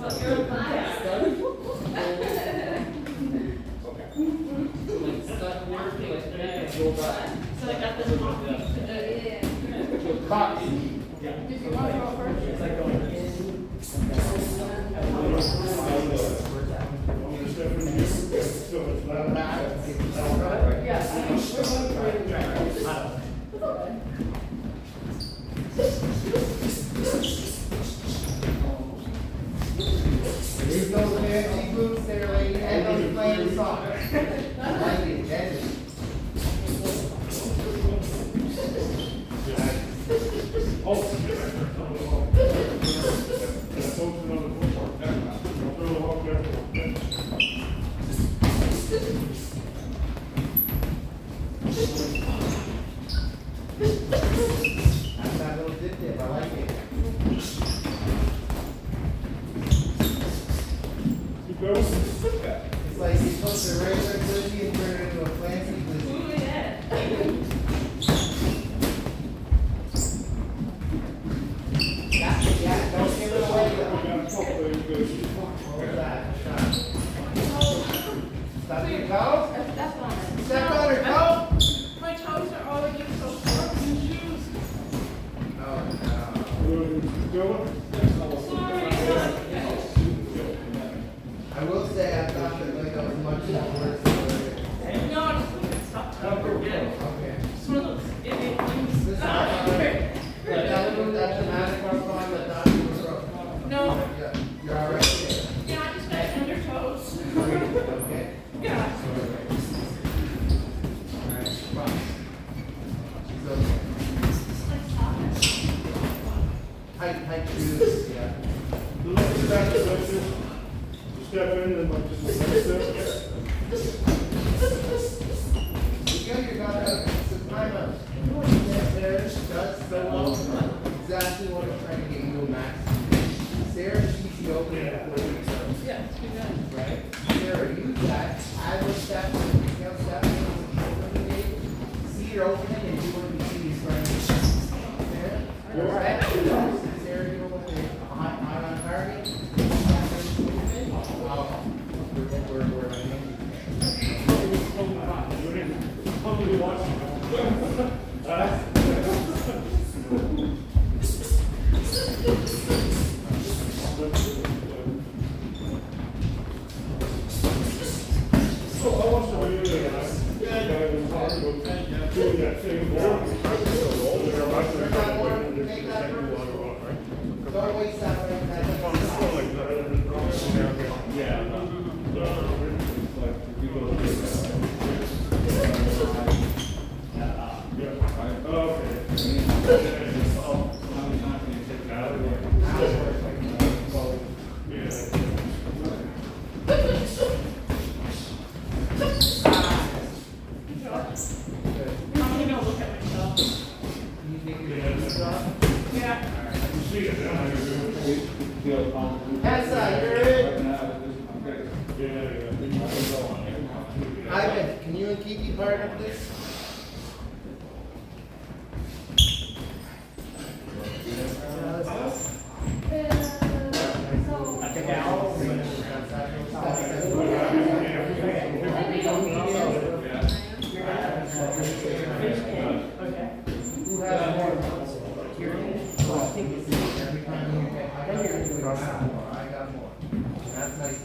So I got this one. Box. Did you want to go first? It's like going There's those fancy boots there, lady, and those plain socks. Like it, that's it. That's that little dip dip, I like it. It's like you took the regular glizzy and turned it into a fancy glizzy. Ooh, yeah. Yeah, don't give it away though. Hold that, shot. Stop your toe. That's fine. Step on her toe. My toes are already so short in shoes. Oh, no. Sorry. I will say I thought that like I was much more worse than the No, I just think it's tough to forget. Okay. It's one of those idiot things. This is that one, that's an adequate one, but not broke. No. Yeah, you're all right. Yeah, I just got tender toes. Okay. Yeah. All right, box. She's okay. Tight shoes, yeah. Step in and like just step. You got some time out. Sarah does so well. Exactly what I'm trying to get you, Max. Sarah, she's the opening for weeks. Yeah, it's good done. Right? Sarah, use that. Add those steps and detail steps. See your opening and do what you see is right. Sarah? Right? Sarah, you know what the high on target? We're Probably watching. So I want to really doing that thing. Don't waste that right I'm gonna go look at myself. Yeah. Tessa, you're in. Ivan, can you and Kiki partner this? Who has more? Oh, I think it's every time you get, I got more. I got more. That's nice.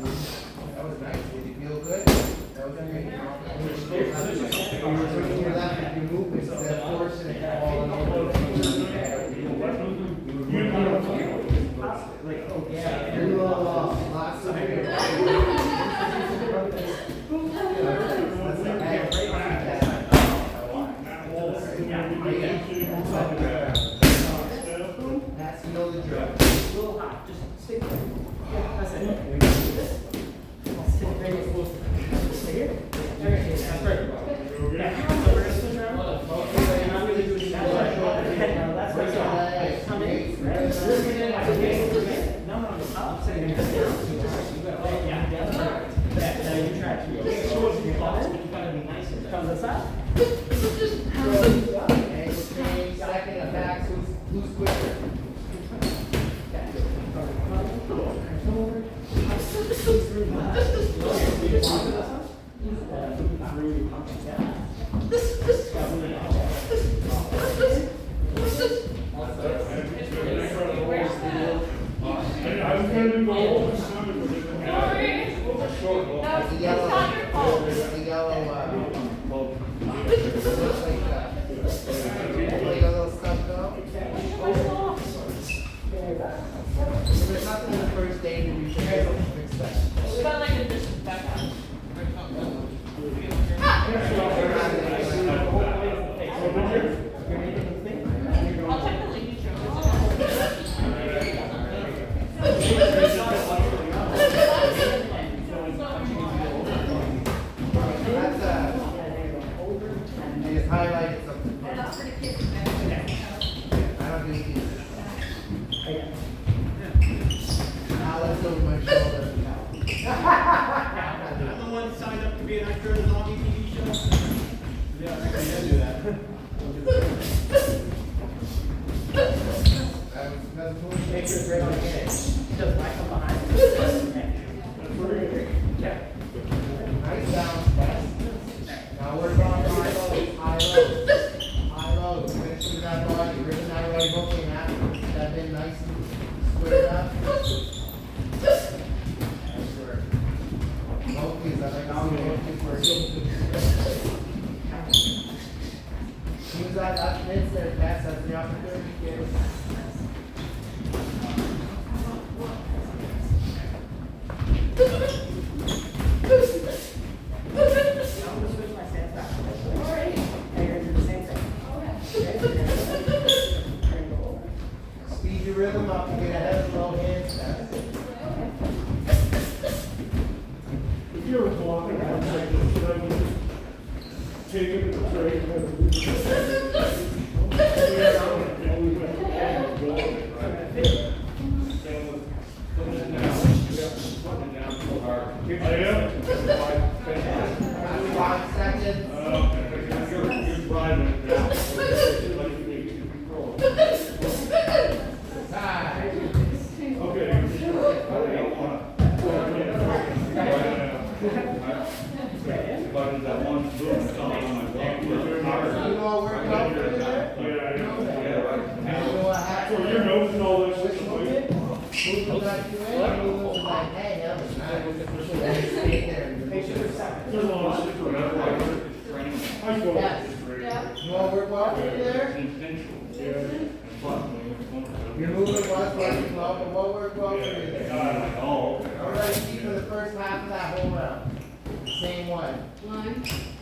That was nice. Did you feel good? That was great. Your left, your movement, that forcing it to fall in over. Like, oh yeah. You're a little lots of hair. That's you know the drill. A little hot, just stay there. Yeah, that's it. Stay right here. Stay here. That's right. Yeah. I was going to go over something with it. There's a yellow, there's a yellow, looks like a little stuff though. There's nothing in the first day to do, fix that. We got like a distance back out. I'll check the lady That's, I just highlighted something. I don't do these. Alex over my shoulder. I'm the one that signed up to be an actor in a zombie TV show. Yeah, I can do that. That's cool. Make sure it's right on the edge. Does not come behind. Yeah. Nice bounce, Wes. Now we're going high low, high low. High low, finish with that body, ripping that right hook in that. Step in nice and squared up. Nice work. Focus, I like to see focus work. Use that left mid there, Tess, that's the opportunity. Speed your rhythm up and get ahead of the low handstand. If you're blocking one second, should I just take it to the trade? I am. 5 seconds. You're driving it down. Like you need to control it. Time. Okay. But that one boom stomach on my back. You all work out for you there? Yeah, You know what So happened? you're noticing all this Which shit, one? like, Moving back to it, moving to my head, that was nice. Stay there. there's a lot of shit going on. I go. Yes. You wanna work well for you there? You're moving what's working well, but what worked well for you there? Alright, keep for the first half of that whole round. Same one.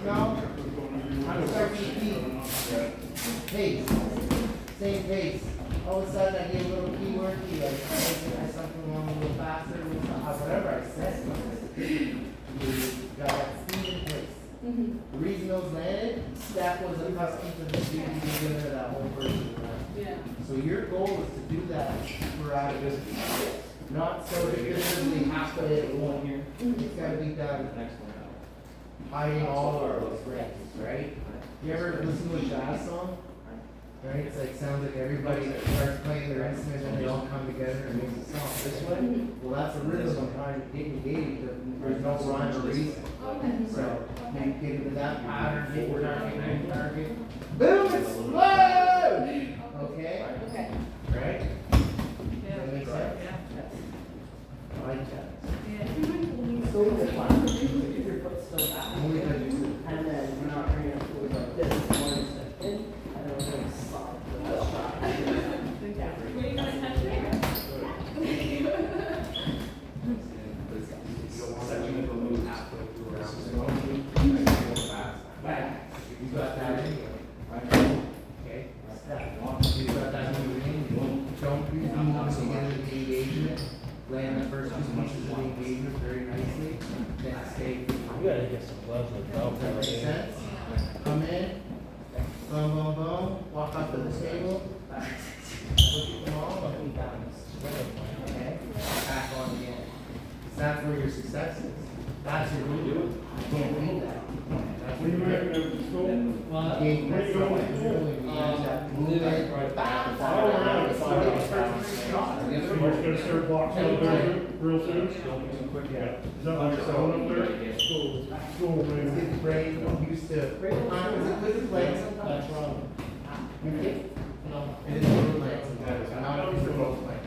No? I'm starting to keep. Pace. Same pace. All of a sudden I get a little keyword key, like, I something along a little faster, whatever I said. You got that speed in place. The reason those landed, Steph was accustomed to the speed you give her that whole first round. Yeah. So your goal is to do that sporadically, not so definitively halfway at one here. It's gotta be done hiding all of those ranks, right? You ever listen to a jazz song? Right, it's like, sounds like everybody starts playing their instrument and they all come together and makes a song this way. Well, that's a rhythm I'm trying to get engaged, there's no rhyme or reason. So, maybe get into that pattern, hit your target, boom, explode! Okay? Okay. Right? Does that make sense? I like that. So this one, keep your foot still back. Only that you- And then we're not bringing it forward like this, one step in, and then we're going to stop the shot. Yeah. Were you gonna touch me? You got that anyway. Okay? You got that moving. Don't be moving to get into the engagement. Land the first two pieces of the engagement very nicely. Then stay. You gotta get some gloves with Does that make sense? Come in. Boom, boom, boom. Walk up to the table. Look at them all. Okay? Back on again. That's where your success is. That's your move. You can't beat that. That's When you your were at the school, game. That's what you're doing. You use that move it, bounce. Oh, yeah, it's fine. Give So it you're a- gonna start blocking out there real soon? Yeah. Is that what you're selling up there? School, Let's man. get the brain used to, is it good to play sometimes? That's wrong. No. It is good to play sometimes, but not if you're both playing.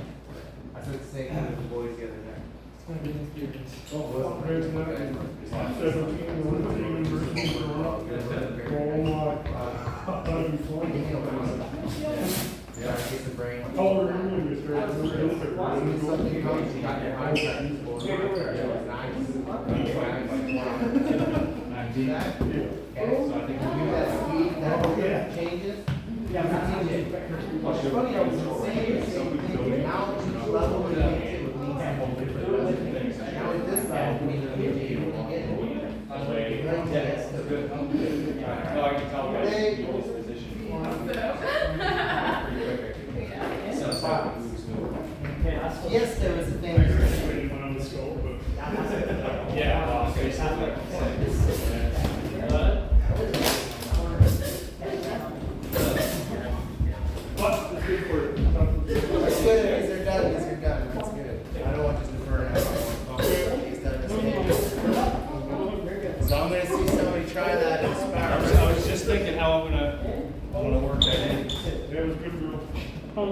That's what it's saying to the boys the other day. Oh, great, man. 17, one team versus one up. Oh, my. That'd be fun. Yeah, get the brain. How old are you when you started? When something comes, you got your eyesight, it's nice. Do that? Okay, so I think we do that speed, that changes. Yeah, it's funny, I was saying the same thing, now to the level where you get it would mean something different, doesn't it? Now at this level, we need to get you, when you get it. Yes, good. No, I can tell by Hey. his position. Yes, there was a thing. When I was school, but. Yeah, well, basically. But it's good for it. That's good, these are done, that's good. I don't want to defer to have he's done this game. So I'm gonna see somebody try that in Sparrow. I was just thinking how I'm gonna work that in. Yeah, it was good, girl. Oh,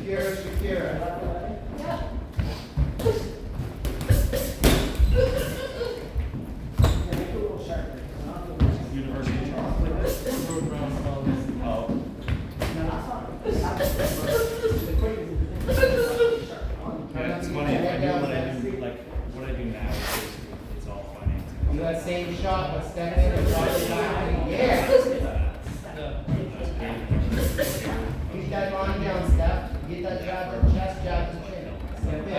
Shakira. University of Charlotte. Oh. Yeah, it's funny, if I do what I do, like, what I do now, is basically, it's all financing. Do that same shot, but step in and drop it back. Yeah. Keep that line down, Steph. Get that jab to the chest, jab to the chin. Step in.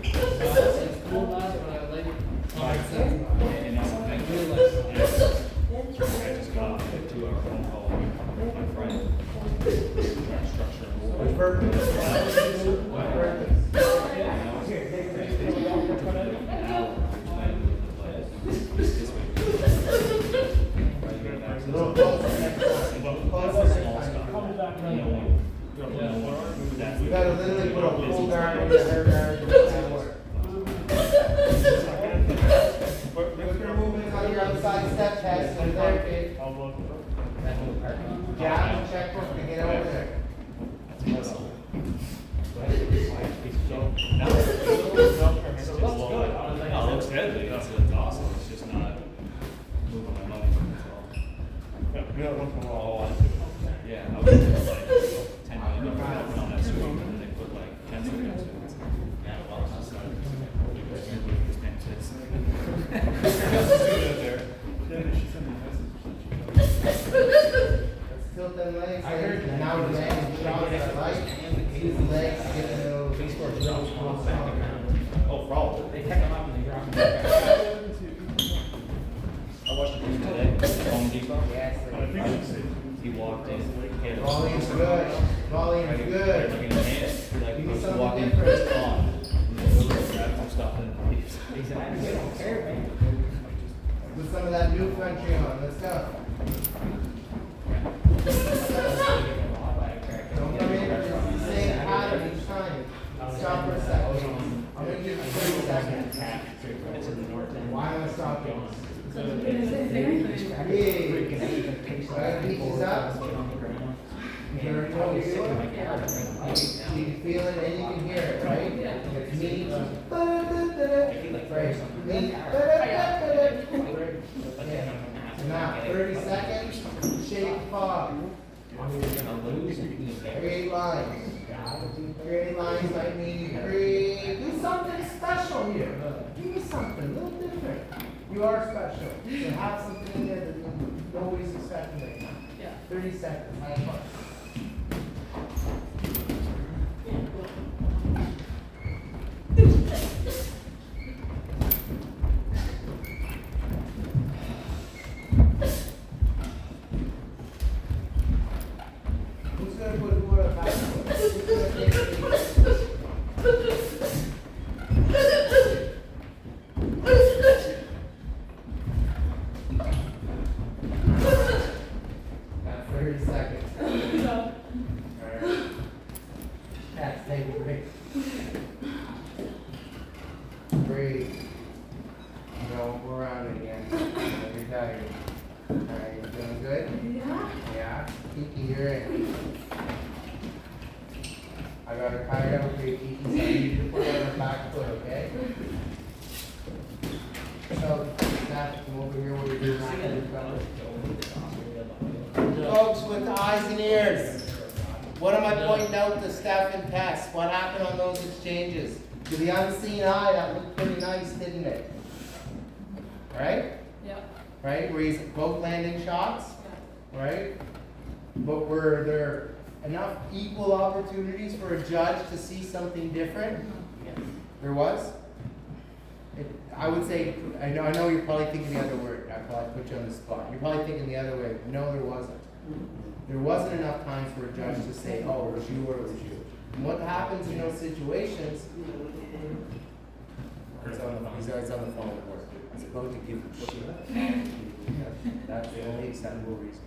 It's cool last, but I like it. And now, I just got a 2-hour phone call with my friend. Trying to structure a Which purpose? What purpose? A little closer next time. Closer next time. You gotta literally put a full guard on the hair guard. and work. Look for movement on your outside step test, and there, kid. Jab, checkbook to get over there. No, it looks good, it's awesome, it's just not moving my money, that's all. yeah, once in a while. Yeah, I was like $10 million on that screen, and then they put like 10 seconds in it. Yeah, well, that's not. Let's tilt them legs, and now the man shots are light. Use the legs to get the little. Oh, probably. They pick them up and they drop them back. I watched a video today, Home Depot. Yes, I think it's. He walked in, hit it. volume's good, volume's Like good. in his hand, like he Give me was something walking different. first on. Grab some stuff and leaves. Exactly. They don't care, man. Put some of that new country on, let's go. Don't come in, it's the same pattern each time. Stop for a second. I'm gonna give you 30 seconds. It's in the north end. Why am I stopping? Big. Big. Gotta beat these up. You already know you feel it. You can feel it and you can hear it, right? It's me. Right. Me. Okay. So now, 30 seconds, shake fog. Create lines. Create lines like me. Create. Do something special here. Give me something a little different. You are special. So have something in there that nobody's expecting right now. Yeah. 30 seconds. Have fun. Who's gonna put who on a back foot? Who's gonna take the lead? 30 seconds. So, Alright. Cats, take a break. Breathe. No, we're on it again. You're tired. Alright, you doing good? yeah. Yeah? Kiki, you're in. I got her tired out for you, Kiki, so I need you to put her on her back foot, okay? So, Snap, come over here, what are you doing after this, fellas? Folks with eyes and ears, what am I pointing out to Steph and Tess? What happened on those exchanges? To the unseen eye, that looked pretty nice, didn't it? Right? Yeah. Right? Were you both landing shots? Right? But were there enough equal opportunities for a judge to see something different? There was? I would say, I know you're probably thinking the other word. I probably put you on the spot. You're probably thinking the other way. No, there wasn't. There wasn't enough times for a judge to say, oh, it was you or it was you. And what happens in those situations? He's on the phone at work. I was about to give him shit. That's the only acceptable reason.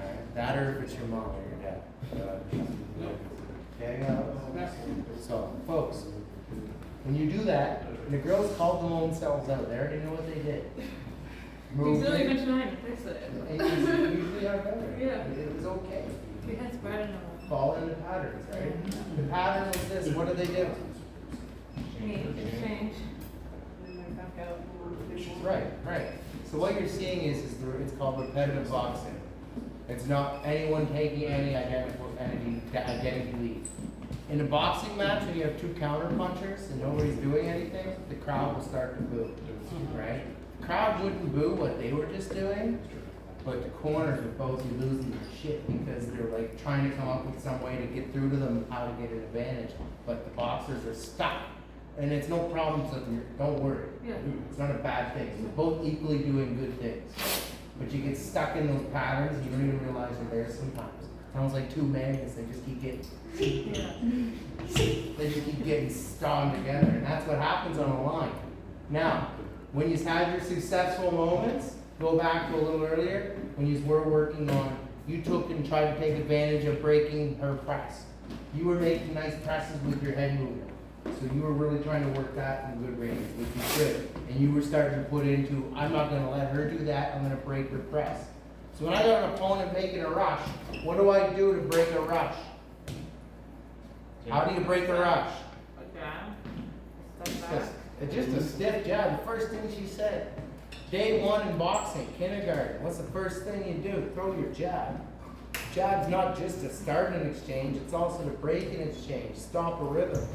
Alright? That or if it's your mom or your dad. Okay? So, folks, when you do that, and the girls called them themselves out, they already know what they did. He's Moved really it. been trying to fix it. And you usually are better. Yeah. It was okay. He has bread in the Fall into patterns, right? The pattern was this, what do they do? change. Right. So what you're seeing is it's called repetitive boxing. It's not anyone taking any identity lead. In a boxing match, when you have two counter punchers and nobody's doing anything, the crowd will start to boo, right? The crowd wouldn't boo what they were just doing, but the corners would both be losing their shit because they're like trying to come up with some way to get through to them how to get an advantage, but the boxers are stuck. And it's no problem to them, don't worry. Yeah. It's not a bad thing. They're both equally doing good things. But you get stuck in those patterns and you don't even realize they're there sometimes. Sounds like two magnets, they just keep getting they just keep getting strung together, and that's what happens on a line. Now, when you had your successful moments, go back to a little earlier, when you were working on, you took and tried to take advantage of breaking her press. You were making nice presses with your head movement. So you were really trying to work that in good range, which is good. And you were starting to put into, I'm not gonna let her do that, I'm gonna break her press. So when I got an opponent making a rush, what do I do to break a rush? How do you break a rush? It's just a stiff jab. The first thing she said. Day one in boxing, kindergarten. What's the first thing you do? Throw your jab. Jab's not just to start an exchange, it's also to break an exchange, stop a rhythm.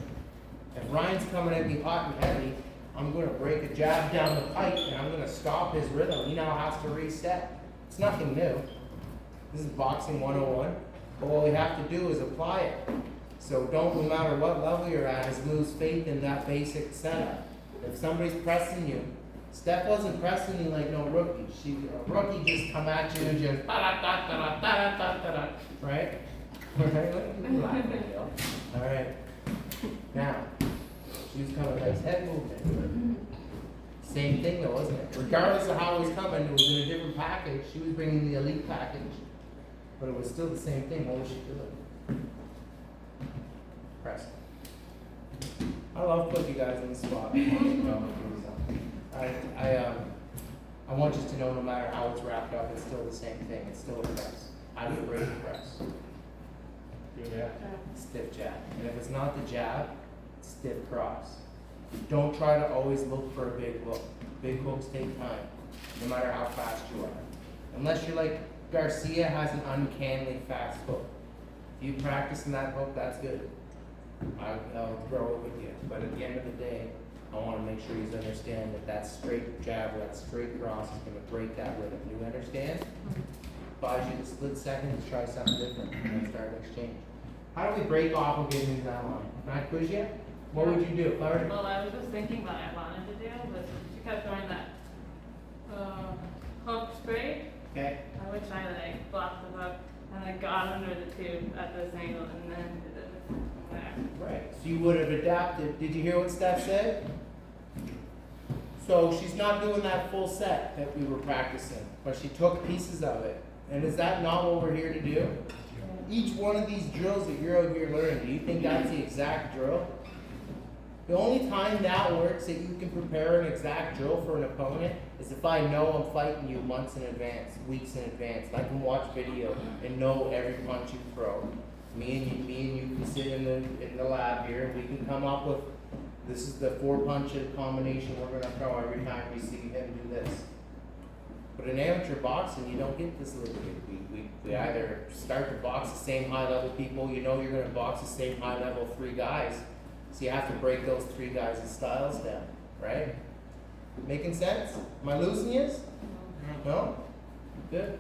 If Ryan's coming at me hot and heavy, I'm going to break a jab down the pipe and I'm going to stop his rhythm. He now has to reset. It's nothing new. This is boxing 101. But what we have to do is apply it. So don't, no matter what level you're at, is lose faith in that basic setup. If somebody's pressing you, Steph wasn't pressing you like no rookie. A rookie just come at you and just da-da-da-da-da-da-da-da-da, right? All right. Now, she was coming nice head movement. Same thing though, wasn't it? Regardless of how it was coming, it was in a different package. She was bringing the elite package. But it was still the same thing. What was she doing? Press. I love putting you guys on the spot. I want you to know no matter how it's wrapped up, it's still the same thing. It's still a press. How do you break a press? Stiff jab. And if it's not the jab, stiff cross. Don't try to always look for a big hook. Big hooks take time, no matter how fast you are. Unless you're like Garcia has an uncannily fast hook. If you practice in that hook, that's good. I'll throw it with you. But at the end of the day, I want to make sure you understand that that straight jab or that straight cross is going to break that rhythm. You understand? Buys you the split second to try something different and then start an exchange. How do we break off and get into that line? Can I quiz you? What would you do? Clarity? Well, I was just thinking what I wanted to do, but she kept throwing that hook straight. Okay. I would try to like block the hook and I got under the tube at this angle and then did it from there. Right. So you would have adapted. Did you hear what Steph said? So she's not doing that full set that we were practicing, but she took pieces of it And is that not what we're here to do? Each one of these drills that you're out here learning, do you think that's the exact drill? The only time that works that you can prepare an exact drill for an opponent is if I know I'm fighting you months in advance, weeks in advance. And I can watch video and know every punch you throw. Me and you can sit in the lab here and we can come up with, this is the 4-punch combination we're gonna throw every time we see him do this. But in amateur boxing, you don't get this liberty. We either start to box the same high level people, you know you're gonna box the same high level 3 guys. So you have to break those 3 guys' styles down, right? Making sense? Am I losing you? No? Good.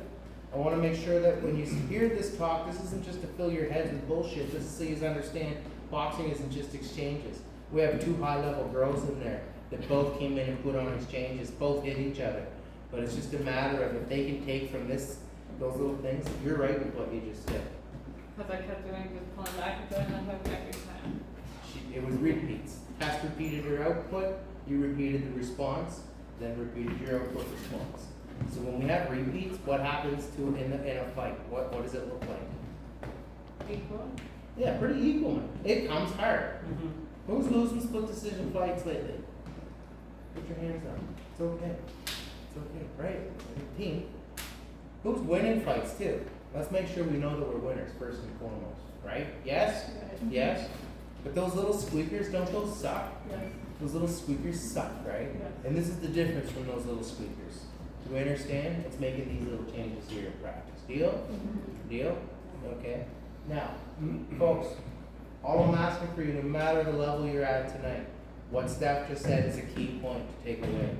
I wanna make sure that when you hear this talk, this isn't just to fill your heads with bullshit, this is so you understand boxing isn't just exchanges. We have 2 high level girls in there that both came in and put on exchanges, both hit each other. But it's just a matter of if they can take from this, those little things, you're right with what you just said. Because I kept doing just pulling back and doing the hook every time. It was repeats. Test repeated your output, you repeated the response, then repeated your output response. So when we have repeats, what happens to in a fight? What does it look like? Equal. Yeah, pretty equal. It comes hard. Who's losing split decision fights lately? Put your hands up. It's okay. It's okay, right? Team. Who's winning fights too? Let's make sure we know that we're winners first and foremost, right? Yes? Yes? But those little squeakers, don't those suck? Yes. Those little squeakers suck, right? Yes. And this is the difference from those little squeakers. Do we understand? It's making these little changes here in practice. Deal? Deal? Okay. Now, folks, all I'm asking for you, no matter the level you're at tonight, what Steph just said is a key point to take away.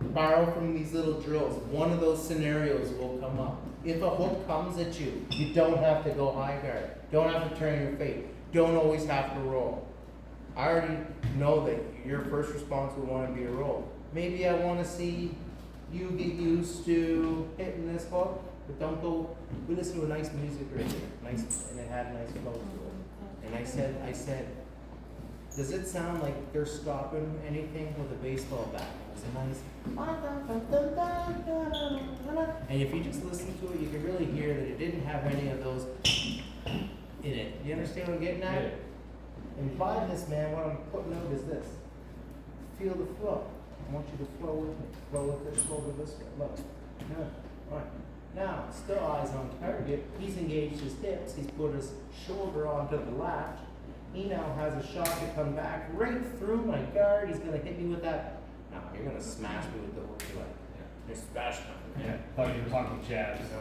Borrow from these little drills. One of those scenarios will come up. If a hook comes at you, you don't have to go high guard. Don't have to turn your face. Don't always have to roll. I already know that your first response would want to be a roll. Maybe I want to see you get used to hitting this hook, but don't go. We listened to a nice music right here, nice, and it had a nice flow to it. And I said, does it sound like they're stopping anything with a baseball bat? It was a nice. And if you just listen to it, you can really hear that it didn't have any of those in it. You understand what I'm getting at? Yeah. And by this, man, what I'm putting out is this. Feel the flow. I want you to flow with me. Flow with this, flow with this way. Look. Good. All right. Now, still eyes on target. He's engaged his hips. He's put his shoulder onto the latch. He now has a shot to come back right through my guard. He's going to hit me with that. No, you're going to smash me with the hook you like. You're smashing me. Yeah, thought you were talking jabs. I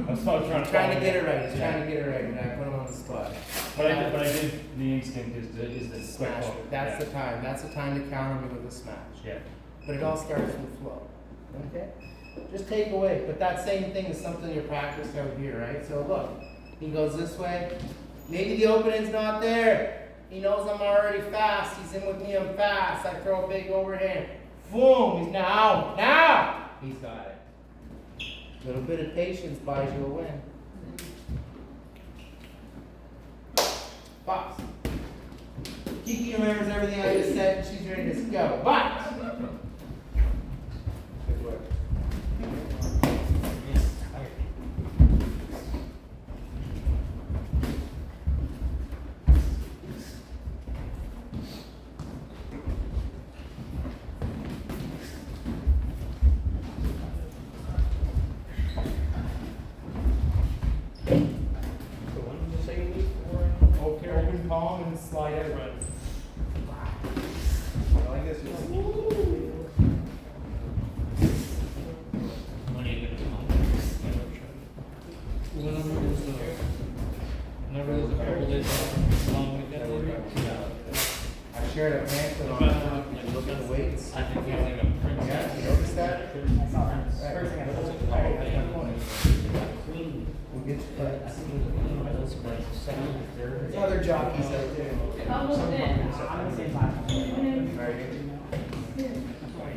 was trying to Trying to get it right. He's trying to get it right. And I put him on the spot. But I did, the instinct is the quick Smash. hook. That's Yeah. the time. That's the time to counter me with a smash. Yeah. But it all starts with flow. Okay? Just take away. But that same thing is something you practice out here, right? So look, he goes this way. Maybe the opening's not there. He knows I'm already fast. He's in with me, I'm fast. I throw a big overhand. Boom! He's now. Now! He's got it. A little bit of patience buys you a win. Box. Kiki remembers everything I just said and she's ready to go. Box! Good work. Open palm and slide out. Well, I guess it's. Whenever there's a couple days long weekend. I shared a pamphlet on it. Look at the weights. I think it's like a Yeah, you noticed that? We'll get you plates. There's other jockeys out there. Almost in. Right.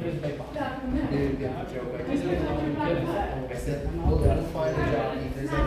Didn't get the joke. I just did. I said, we'll find a jockey. There's other